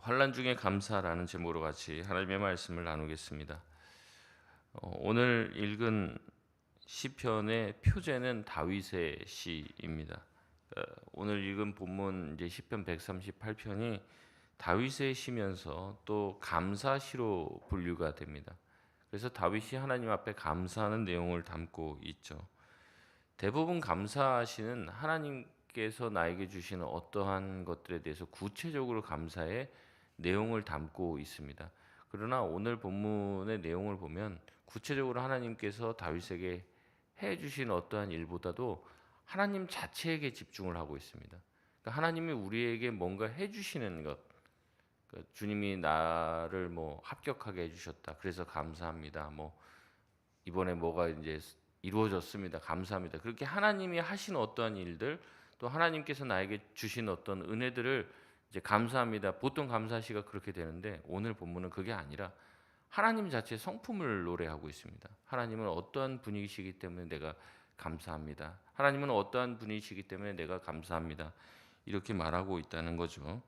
환난 중에 감사라는 제목으로 같이 하나님의 말씀을 나누겠습니다. 오늘 읽은 시편의 표제는 다윗의 시입니다. 오늘 읽은 본문 이제 시편 138편이 다윗의 시면서 또 감사시로 분류가 됩니다. 그래서 다윗이 하나님 앞에 감사하는 내용을 담고 있죠. 대부분 감사시는 하나님께서 나에게 주시는 어떠한 것들에 대해서 구체적으로 감사의 내용을 담고 있습니다. 그러나 오늘 본문의 내용을 보면 구체적으로 하나님께서 다윗에게 해 주신 어떠한 일보다도 하나님 자체에게 집중을 하고 있습니다. 그러니까 하나님이 우리에게 뭔가 해 주시는 것, 그러니까 주님이 나를 뭐 합격하게 해 주셨다. 그래서 감사합니다. 뭐 이번에 뭐가 이제 이루어졌습니다. 감사합니다. 그렇게 하나님이 하신 어떠한 일들, 또 하나님께서 나에게 주신 어떤 은혜들을 이제 감사합니다. 보통 감사시가 그렇게 되는데 오늘 본문은 그게 아니라 하나님 자체의 성품을 노래하고 있습니다. 하나님은 어떠한 분이시기 때문에 내가 감사합니다. 하나님은 어떠한 분이시기 때문에 내가 감사합니다. 이렇게 말하고 있다는 거죠.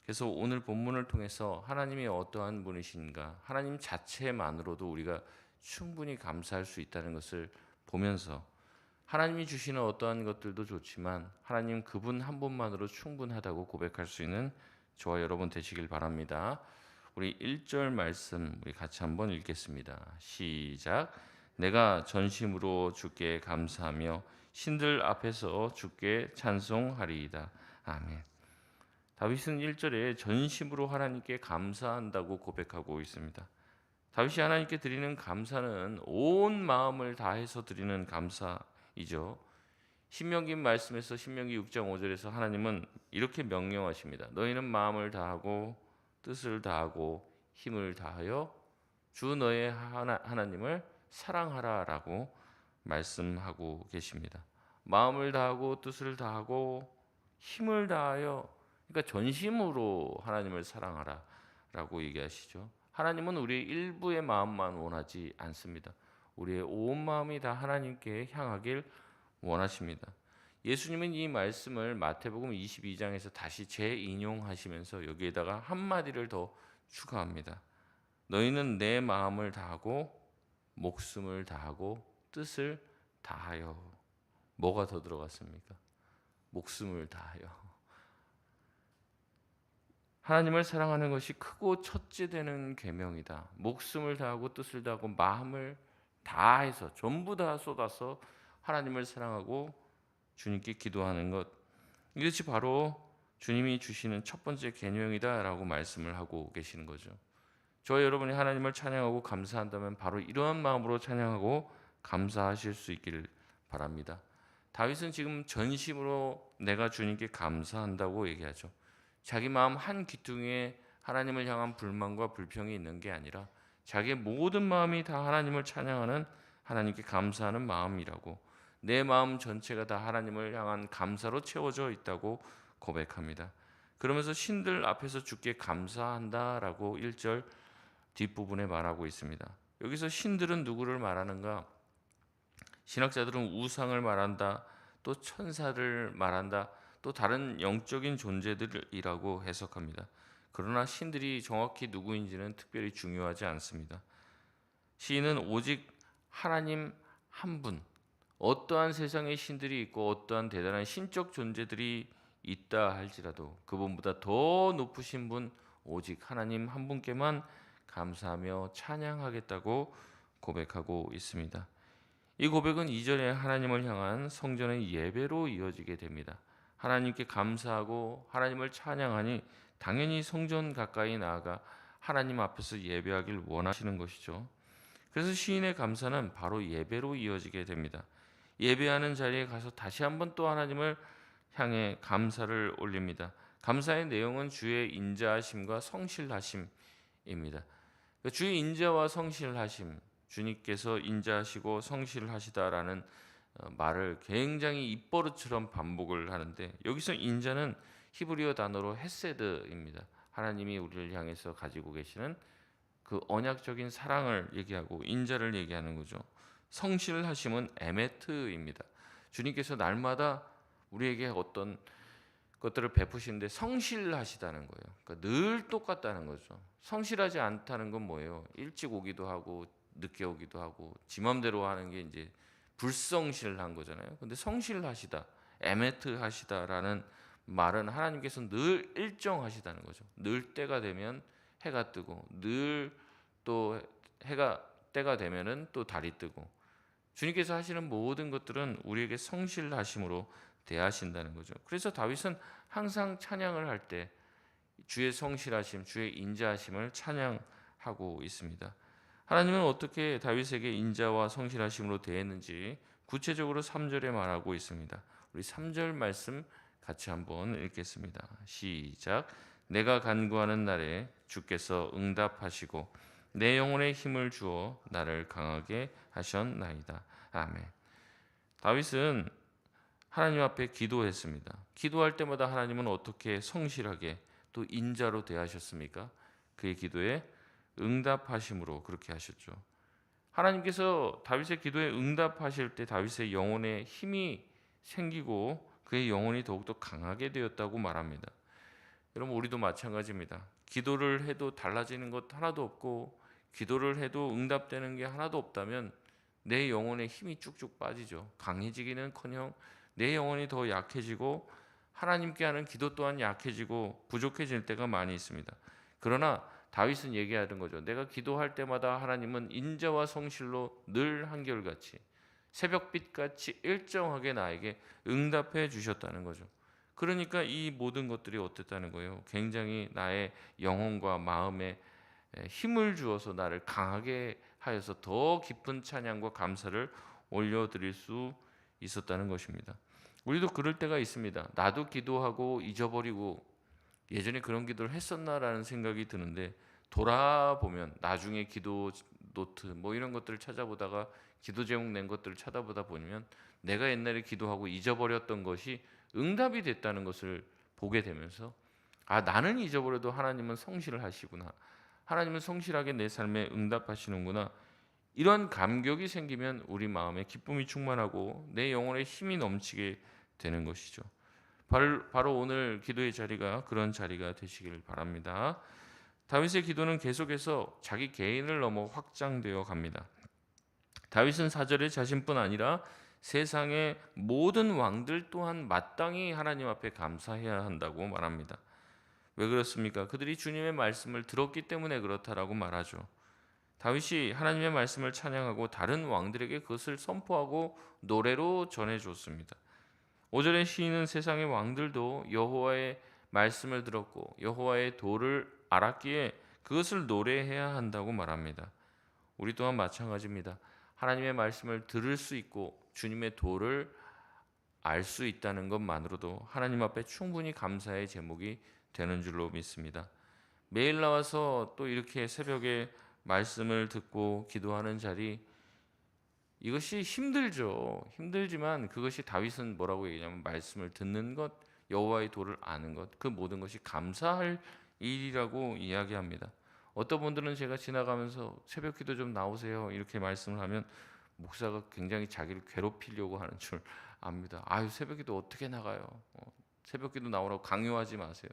그래서 오늘 본문을 통해서 하나님이 어떠한 분이신가, 하나님 자체만으로도 우리가 충분히 감사할 수 있다는 것을 보면서 하나님이 주시는 어떠한 것들도 좋지만 하나님 그분 한 분만으로 충분하다고 고백할 수 있는 저와 여러분 되시길 바랍니다. 우리 1절 말씀 우리 같이 한번 읽겠습니다. 시작. 내가 전심으로 주께 감사하며 신들 앞에서 주께 찬송하리이다. 아멘. 다윗은 1절에 전심으로 하나님께 감사한다고 고백하고 있습니다. 다윗이 하나님께 드리는 감사는 온 마음을 다해서 드리는 감사이죠. 신명기 말씀에서 신명기 6장 5절에서 하나님은 이렇게 명령하십니다. 너희는 마음을 다하고 뜻을 다하고 힘을 다하여 주 너의 하나님을 사랑하라라고 말씀하고 계십니다. 마음을 다하고 뜻을 다하고 힘을 다하여, 그러니까 전심으로 하나님을 사랑하라라고 얘기하시죠. 하나님은 우리의 일부의 마음만 원하지 않습니다. 우리의 온 마음이 다 하나님께 향하길 원하십니다. 예수님은 이 말씀을 마태복음 22장에서 다시 재인용하시면서 여기에다가 한마디를 더 추가합니다. 너희는 내 마음을 다하고 목숨을 다하고 뜻을 다하여. 뭐가 더 들어갔습니까? 목숨을 다하여. 하나님을 사랑하는 것이 크고 첫째 되는 계명이다. 목숨을 다하고 뜻을 다하고 마음을 다해서 전부 다 쏟아서 하나님을 사랑하고 주님께 기도하는 것, 이것이 바로 주님이 주시는 첫 번째 계명이다라고 말씀을 하고 계시는 거죠. 저와 여러분이 하나님을 찬양하고 감사한다면 바로 이러한 마음으로 찬양하고 감사하실 수 있기를 바랍니다. 다윗은 지금 전심으로 내가 주님께 감사한다고 얘기하죠. 자기 마음 한 귀퉁이에 하나님을 향한 불만과 불평이 있는 게 아니라 자기의 모든 마음이 다 하나님을 찬양하는, 하나님께 감사하는 마음이라고, 내 마음 전체가 다 하나님을 향한 감사로 채워져 있다고 고백합니다. 그러면서 신들 앞에서 주께 감사한다라고 1절 뒷부분에 말하고 있습니다. 여기서 신들은 누구를 말하는가? 신학자들은 우상을 말한다, 또 천사를 말한다, 또 다른 영적인 존재들이라고 해석합니다. 그러나 신들이 정확히 누구인지는 특별히 중요하지 않습니다. 시인은 오직 하나님 한 분, 어떠한 세상의 신들이 있고 어떠한 대단한 신적 존재들이 있다 할지라도 그분보다 더 높으신 분, 오직 하나님 한 분께만 감사하며 찬양하겠다고 고백하고 있습니다. 이 고백은 이전에 하나님을 향한 성전의 예배로 이어지게 됩니다. 하나님께 감사하고 하나님을 찬양하니 당연히 성전 가까이 나아가 하나님 앞에서 예배하길 원하시는 것이죠. 그래서 시인의 감사는 바로 예배로 이어지게 됩니다. 예배하는 자리에 가서 다시 한번 또 하나님을 향해 감사를 올립니다. 감사의 내용은 주의 인자하심과 성실하심입니다. 주의 인자와 성실하심, 주님께서 인자하시고 성실하시다라는 말을 굉장히 입버릇처럼 반복을 하는데, 여기서 인자는 히브리어 단어로 헤세드입니다. 하나님이 우리를 향해서 가지고 계시는 그 언약적인 사랑을 얘기하고 인자를 얘기하는 거죠. 성실하심은 에메트입니다. 주님께서 날마다 우리에게 어떤 것들을 베푸시는데 성실하시다는 거예요. 그러니까 늘 똑같다는 거죠. 성실하지 않다는 건 뭐예요? 일찍 오기도 하고 늦게 오기도 하고 지 맘대로 하는 게 이제 불성실한 거잖아요. 근데 성실하시다, 에메트하시다라는 말은 하나님께서 늘 일정하시다는 거죠. 늘 때가 되면 해가 뜨고 늘 또 해가 때가 되면은 또 달이 뜨고 주님께서 하시는 모든 것들은 우리에게 성실하심으로 대하신다는 거죠. 그래서 다윗은 항상 찬양을 할 때 주의 성실하심, 주의 인자하심을 찬양하고 있습니다. 하나님은 어떻게 다윗에게 인자와 성실하심으로 대했는지 구체적으로 3절에 말하고 있습니다. 우리 3절 말씀 같이 한번 읽겠습니다. 시작. 내가 간구하는 날에 주께서 응답하시고 내 영혼에 힘을 주어 나를 강하게 하셨나이다. 아멘. 다윗은 하나님 앞에 기도했습니다. 기도할 때마다 하나님은 어떻게 성실하게 또 인자로 대하셨습니까? 그의 기도에 응답하심으로 그렇게 하셨죠. 하나님께서 다윗의 기도에 응답하실 때 다윗의 영혼에 힘이 생기고 그의 영혼이 더욱더 강하게 되었다고 말합니다. 여러분 우리도 마찬가지입니다. 기도를 해도 달라지는 것 하나도 없고 기도를 해도 응답되는 게 하나도 없다면 내 영혼에 힘이 쭉쭉 빠지죠. 강해지기는커녕 내 영혼이 더 약해지고 하나님께 하는 기도 또한 약해지고 부족해질 때가 많이 있습니다. 그러나 다윗은 얘기하던 거죠. 내가 기도할 때마다 하나님은 인자와 성실로 늘 한결같이 새벽빛같이 일정하게 나에게 응답해 주셨다는 거죠. 그러니까 이 모든 것들이 어땠다는 거예요? 굉장히 나의 영혼과 마음에 힘을 주어서 나를 강하게 하여서 더 깊은 찬양과 감사를 올려드릴 수 있었다는 것입니다. 우리도 그럴 때가 있습니다. 나도 기도하고 잊어버리고 예전에 그런 기도를 했었나라는 생각이 드는데 돌아보면 나중에 기도 노트 뭐 이런 것들을 찾아보다가 기도 제목 낸 것들을 찾아보다 보면 내가 옛날에 기도하고 잊어버렸던 것이 응답이 됐다는 것을 보게 되면서 아 나는 잊어버려도 하나님은 성실을 하시구나. 하나님은 성실하게 내 삶에 응답하시는구나. 이런 감격이 생기면 우리 마음에 기쁨이 충만하고 내 영혼에 힘이 넘치게 되는 것이죠. 바로 오늘 기도의 자리가 그런 자리가 되시길 바랍니다. 다윗의 기도는 계속해서 자기 개인을 넘어 확장되어 갑니다. 다윗은 4절에 자신뿐 아니라 세상의 모든 왕들 또한 마땅히 하나님 앞에 감사해야 한다고 말합니다. 왜 그렇습니까? 그들이 주님의 말씀을 들었기 때문에 그렇다라고 말하죠. 다윗이 하나님의 말씀을 찬양하고 다른 왕들에게 그것을 선포하고 노래로 전해줬습니다. 5절의 시인은 세상의 왕들도 여호와의 말씀을 들었고 여호와의 도를 알았기에 그것을 노래해야 한다고 말합니다. 우리 또한 마찬가지입니다. 하나님의 말씀을 들을 수 있고 주님의 도를 알 수 있다는 것만으로도 하나님 앞에 충분히 감사의 제목이 되는 줄로 믿습니다. 매일 나와서 또 이렇게 새벽에 말씀을 듣고 기도하는 자리 이것이 힘들죠. 힘들지만 그것이 다윗은 뭐라고 얘기하냐면 말씀을 듣는 것, 여호와의 도를 아는 것, 그 모든 것이 감사할 일이라고 이야기합니다. 어떤 분들은 제가 지나가면서 새벽 기도 좀 나오세요 이렇게 말씀을 하면 목사가 굉장히 자기를 괴롭히려고 하는 줄 압니다. 아유 새벽 기도 어떻게 나가요? 새벽 기도 나오라고 강요하지 마세요.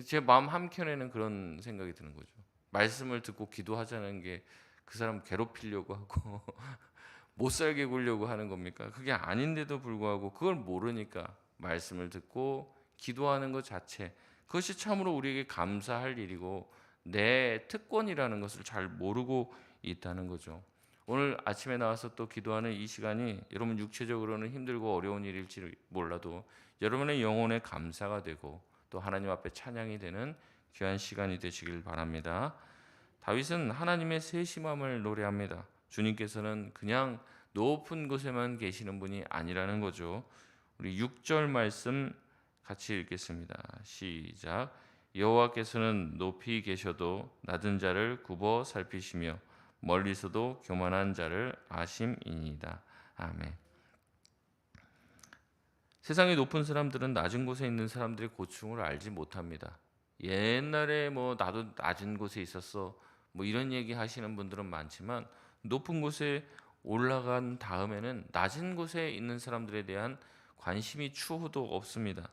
제 마음 한켠에는 그런 생각이 드는 거죠. 말씀을 듣고 기도하자는 게 그 사람 괴롭히려고 하고 못 살게 굴려고 하는 겁니까? 그게 아닌데도 불구하고 그걸 모르니까 말씀을 듣고 기도하는 것 자체 그것이 참으로 우리에게 감사할 일이고 내 특권이라는 것을 잘 모르고 있다는 거죠. 오늘 아침에 나와서 또 기도하는 이 시간이 여러분 육체적으로는 힘들고 어려운 일일지 몰라도 여러분의 영혼에 감사가 되고 또 하나님 앞에 찬양이 되는 귀한 시간이 되시길 바랍니다. 다윗은 하나님의 세심함을 노래합니다. 주님께서는 그냥 높은 곳에만 계시는 분이 아니라는 거죠. 우리 6절 말씀 같이 읽겠습니다. 시작. 여호와께서는 높이 계셔도 낮은 자를 굽어 살피시며 멀리서도 교만한 자를 아심이니이다. 아멘. 세상의 높은 사람들은 낮은 곳에 있는 사람들의 고충을 알지 못합니다. 옛날에 뭐 나도 낮은 곳에 있었어 뭐 이런 얘기 하시는 분들은 많지만 높은 곳에 올라간 다음에는 낮은 곳에 있는 사람들에 대한 관심이 추호도 없습니다.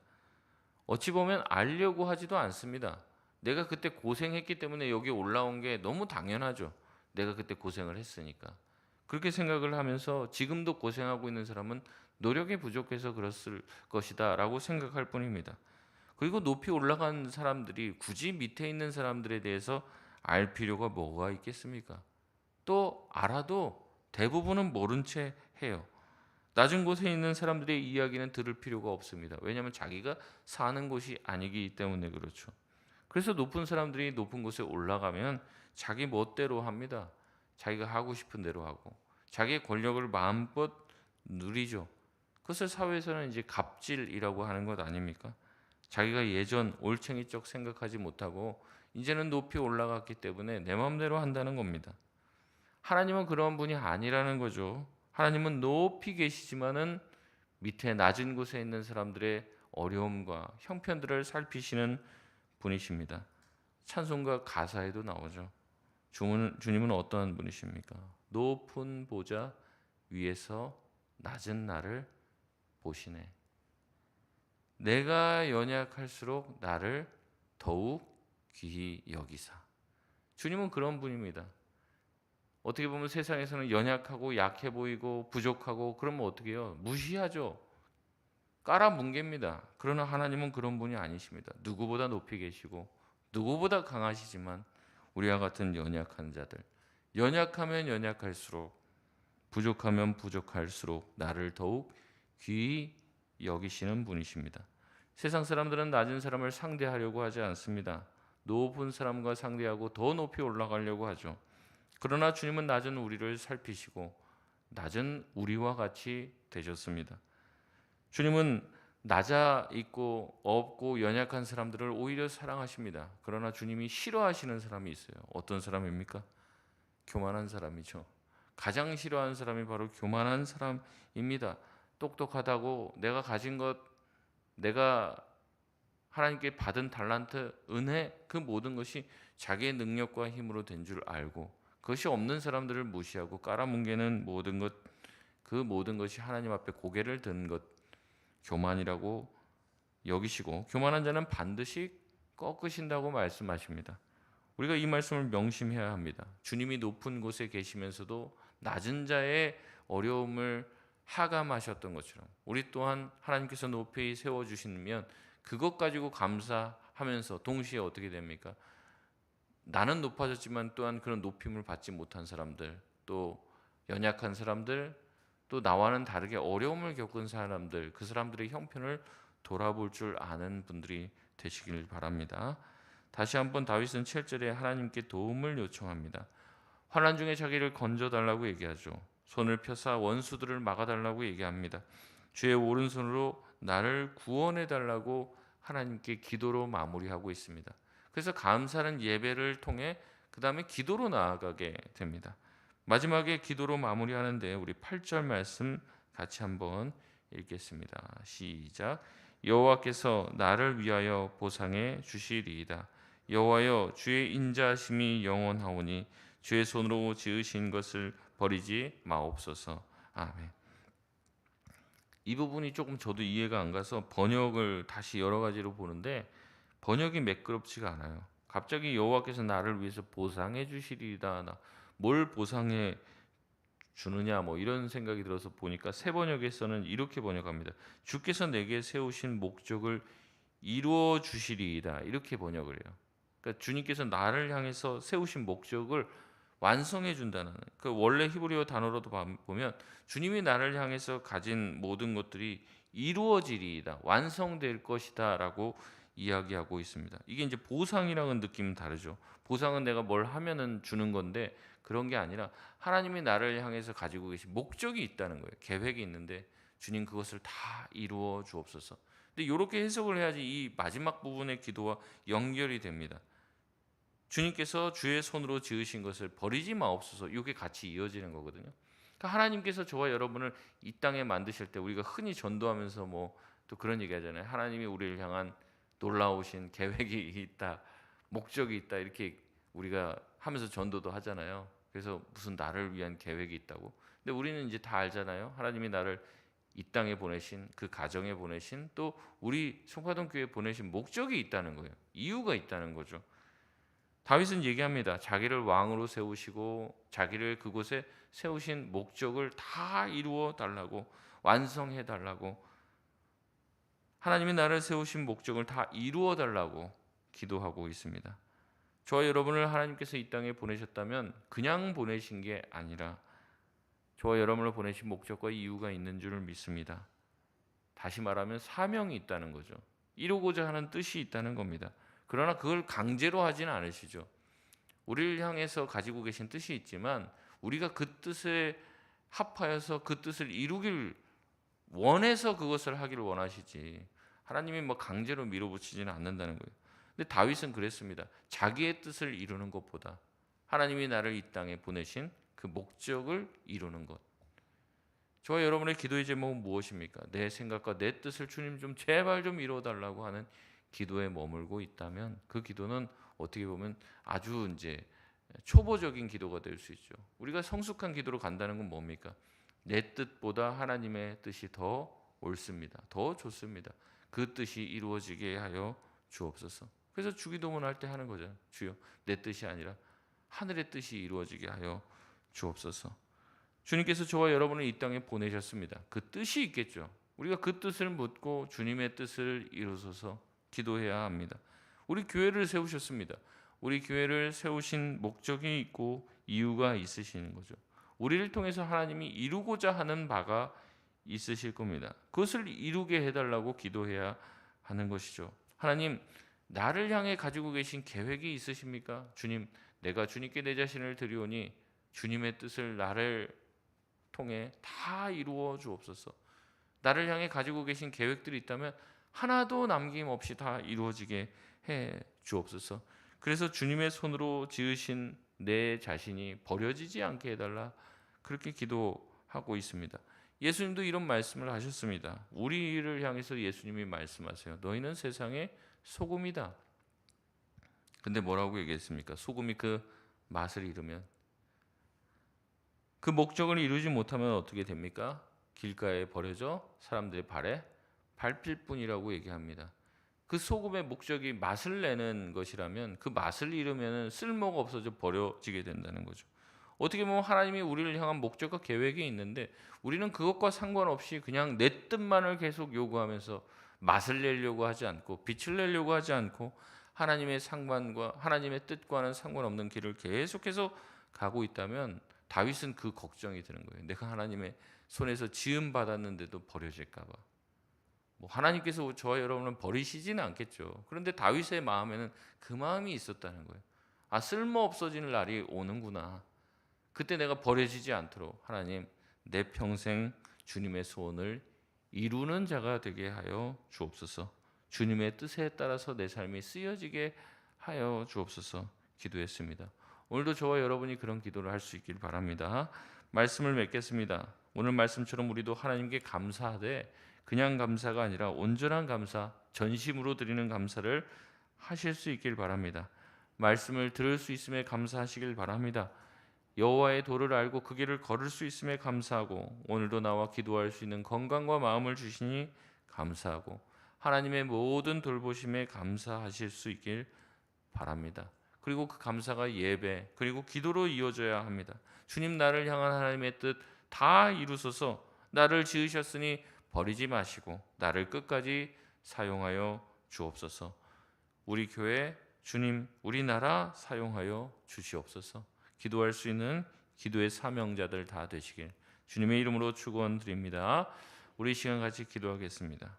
어찌 보면 알려고 하지도 않습니다. 내가 그때 고생했기 때문에 여기 올라온 게 너무 당연하죠. 내가 그때 고생을 했으니까. 그렇게 생각을 하면서 지금도 고생하고 있는 사람은 노력이 부족해서 그랬을 것이다라고 생각할 뿐입니다. 그리고 높이 올라간 사람들이 굳이 밑에 있는 사람들에 대해서 알 필요가 뭐가 있겠습니까? 또 알아도 대부분은 모른 채 해요. 낮은 곳에 있는 사람들의 이야기는 들을 필요가 없습니다. 왜냐하면 자기가 사는 곳이 아니기 때문에 그렇죠. 그래서 높은 사람들이 높은 곳에 올라가면 자기 멋대로 합니다. 자기가 하고 싶은 대로 하고 자기의 권력을 마음껏 누리죠. 그것을 사회에서는 이제 갑질이라고 하는 것 아닙니까? 자기가 예전 올챙이적 생각하지 못하고 이제는 높이 올라갔기 때문에 내 마음대로 한다는 겁니다. 하나님은 그런 분이 아니라는 거죠. 하나님은 높이 계시지만은 밑에 낮은 곳에 있는 사람들의 어려움과 형편들을 살피시는 분이십니다. 찬송가 가사에도 나오죠. 주님은 어떠한 분이십니까? 높은 보좌 위에서 낮은 나를 보시네. 내가 연약할수록 나를 더욱 귀히 여기사. 주님은 그런 분입니다. 어떻게 보면 세상에서는 연약하고 약해 보이고 부족하고 그러면 어떻게 해요? 무시하죠. 깔아뭉갭니다. 그러나 하나님은 그런 분이 아니십니다. 누구보다 높이 계시고 누구보다 강하시지만 우리와 같은 연약한 자들, 연약하면 연약할수록 부족하면 부족할수록 나를 더욱 귀히 여기시는 분이십니다. 세상 사람들은 낮은 사람을 상대하려고 하지 않습니다. 높은 사람과 상대하고 더 높이 올라가려고 하죠. 그러나 주님은 낮은 우리를 살피시고 낮은 우리와 같이 되셨습니다. 주님은 낮아 있고 없고 연약한 사람들을 오히려 사랑하십니다. 그러나 주님이 싫어하시는 사람이 있어요. 어떤 사람입니까? 교만한 사람이죠. 가장 싫어하는 사람이 바로 교만한 사람입니다. 똑똑하다고 내가 가진 것, 내가 하나님께 받은 달란트, 은혜, 그 모든 것이 자기의 능력과 힘으로 된 줄 알고 그것이 없는 사람들을 무시하고 깔아뭉개는 모든 것, 그 모든 것이 하나님 앞에 고개를 든 것, 교만이라고 여기시고 교만한 자는 반드시 꺾으신다고 말씀하십니다. 우리가 이 말씀을 명심해야 합니다. 주님이 높은 곳에 계시면서도 낮은 자의 어려움을 하감하셨던 것처럼 우리 또한 하나님께서 높이 세워주시면 그것 가지고 감사하면서 동시에 어떻게 됩니까? 나는 높아졌지만 또한 그런 높임을 받지 못한 사람들, 또 연약한 사람들, 또 나와는 다르게 어려움을 겪은 사람들, 그 사람들의 형편을 돌아볼 줄 아는 분들이 되시길 바랍니다. 다시 한번 다윗은 7절에 하나님께 도움을 요청합니다. 환난 중에 자기를 건져달라고 얘기하죠. 손을 펴사 원수들을 막아달라고 얘기합니다. 주의 오른손으로 나를 구원해달라고 하나님께 기도로 마무리하고 있습니다. 그래서 감사는 예배를 통해 그 다음에 기도로 나아가게 됩니다. 마지막에 기도로 마무리하는데 우리 8절 말씀 같이 한번 읽겠습니다. 시작. 여호와께서 나를 위하여 보상해 주시리이다. 여호와여 주의 인자하심이 영원하오니 주의 손으로 지으신 것을 버리지 마옵소서. 아멘. 이 부분이 조금 저도 이해가 안 가서 번역을 다시 여러 가지로 보는데 번역이 매끄럽지가 않아요. 갑자기 여호와께서 나를 위해서 보상해 주시리이다. 뭘 보상해 주느냐 뭐 이런 생각이 들어서 보니까 새 번역에서는 이렇게 번역합니다. 주께서 내게 세우신 목적을 이루어 주시리이다. 이렇게 번역을 해요. 그러니까 주님께서 나를 향해서 세우신 목적을 완성해 준다는 그 원래 히브리어 단어로도 보면 주님이 나를 향해서 가진 모든 것들이 이루어지리이다. 완성될 것이다라고 이야기하고 있습니다. 이게 이제 보상이랑은 느낌은 다르죠. 보상은 내가 뭘 하면은 주는 건데 그런 게 아니라 하나님이 나를 향해서 가지고 계신 목적이 있다는 거예요. 계획이 있는데 주님 그것을 다 이루어 주옵소서. 근데 이렇게 해석을 해야지 이 마지막 부분의 기도와 연결이 됩니다. 주님께서 주의 손으로 지으신 것을 버리지 마옵소서. 이게 같이 이어지는 거거든요. 그러니까 하나님께서 저와 여러분을 이 땅에 만드실 때 우리가 흔히 전도하면서 뭐 또 그런 얘기 하잖아요. 하나님이 우리를 향한 놀라우신 계획이 있다. 목적이 있다. 이렇게 우리가 하면서 전도도 하잖아요. 그래서 무슨 나를 위한 계획이 있다고. 근데 우리는 이제 다 알잖아요. 하나님이 나를 이 땅에 보내신, 그 가정에 보내신, 또 우리 송파동 교회에 보내신 목적이 있다는 거예요. 이유가 있다는 거죠. 다윗은 얘기합니다. 자기를 왕으로 세우시고 자기를 그곳에 세우신 목적을 다 이루어 달라고, 완성해 달라고, 하나님이 나를 세우신 목적을 다 이루어 달라고 기도하고 있습니다. 저와 여러분을 하나님께서 이 땅에 보내셨다면 그냥 보내신 게 아니라 저와 여러분을 보내신 목적과 이유가 있는 줄 믿습니다. 다시 말하면 사명이 있다는 거죠. 이루고자 하는 뜻이 있다는 겁니다. 그러나 그걸 강제로 하지는 않으시죠. 우리를 향해서 가지고 계신 뜻이 있지만 우리가 그 뜻에 합하여서 그 뜻을 이루길 원해서 그것을 하기를 원하시지, 하나님이 뭐 강제로 밀어붙이지는 않는다는 거예요. 근데 다윗은 그랬습니다. 자기의 뜻을 이루는 것보다 하나님이 나를 이 땅에 보내신 그 목적을 이루는 것. 저와 여러분의 기도의 제목은 무엇입니까? 내 생각과 내 뜻을 주님 좀 제발 좀 이루어달라고 하는 기도에 머물고 있다면 그 기도는 어떻게 보면 아주 이제 초보적인 기도가 될 수 있죠. 우리가 성숙한 기도로 간다는 건 뭡니까? 내 뜻보다 하나님의 뜻이 더 옳습니다. 더 좋습니다. 그 뜻이 이루어지게 하여 주옵소서. 그래서 주기도문 할 때 하는 거죠. 주여, 내 뜻이 아니라 하늘의 뜻이 이루어지게 하여 주옵소서. 주님께서 저와 여러분을 이 땅에 보내셨습니다. 그 뜻이 있겠죠. 우리가 그 뜻을 묻고 주님의 뜻을 이루소서 기도해야 합니다. 우리 교회를 세우셨습니다. 우리 교회를 세우신 목적이 있고 이유가 있으시는 거죠. 우리를 통해서 하나님이 이루고자 하는 바가 있으실 겁니다. 그것을 이루게 해달라고 기도해야 하는 것이죠. 하나님, 나를 향해 가지고 계신 계획이 있으십니까? 주님, 내가 주님께 내 자신을 드리오니 주님의 뜻을 나를 통해 다 이루어 주옵소서. 나를 향해 가지고 계신 계획들이 있다면 하나도 남김없이 다 이루어지게 해 주옵소서. 그래서 주님의 손으로 지으신 내 자신이 버려지지 않게 해달라, 그렇게 기도하고 있습니다. 예수님도 이런 말씀을 하셨습니다. 우리를 향해서 예수님이 말씀하세요. 너희는 세상의 소금이다. 근데 뭐라고 얘기했습니까? 소금이 그 맛을 잃으면, 그 목적을 이루지 못하면 어떻게 됩니까? 길가에 버려져 사람들의 발에 밟힐 뿐이라고 얘기합니다. 그 소금의 목적이 맛을 내는 것이라면 그 맛을 잃으면 쓸모가 없어져 버려지게 된다는 거죠. 어떻게 보면 하나님이 우리를 향한 목적과 계획이 있는데 우리는 그것과 상관없이 그냥 내 뜻만을 계속 요구하면서 맛을 내려고 하지 않고 빛을 내려고 하지 않고 하나님의 상관과 하나님의 뜻과는 상관없는 길을 계속해서 가고 있다면 다윗은 그 걱정이 드는 거예요. 내가 하나님의 손에서 지음 받았는데도 버려질까 봐. 뭐 하나님께서 저와 여러분을 버리시지는 않겠죠. 그런데 다윗의 마음에는 그 마음이 있었다는 거예요. 아, 쓸모 없어지는 날이 오는구나. 그때 내가 버려지지 않도록 하나님, 내 평생 주님의 소원을 이루는 자가 되게 하여 주옵소서. 주님의 뜻에 따라서 내 삶이 쓰여지게 하여 주옵소서 기도했습니다. 오늘도 저와 여러분이 그런 기도를 할 수 있길 바랍니다. 말씀을 맺겠습니다. 오늘 말씀처럼 우리도 하나님께 감사하되 그냥 감사가 아니라 온전한 감사, 전심으로 드리는 감사를 하실 수 있길 바랍니다. 말씀을 들을 수 있음에 감사하시길 바랍니다. 여호와의 도를 알고 그 길을 걸을 수 있음에 감사하고 오늘도 나와 기도할 수 있는 건강과 마음을 주시니 감사하고 하나님의 모든 돌보심에 감사하실 수 있길 바랍니다. 그리고 그 감사가 예배 그리고 기도로 이어져야 합니다. 주님, 나를 향한 하나님의 뜻 다 이루소서. 나를 지으셨으니 버리지 마시고 나를 끝까지 사용하여 주옵소서. 우리 교회, 주님, 우리나라 사용하여 주시옵소서. 기도할 수 있는 기도의 사명자들 다 되시길 주님의 이름으로 축원드립니다. 우리 시간 같이 기도하겠습니다.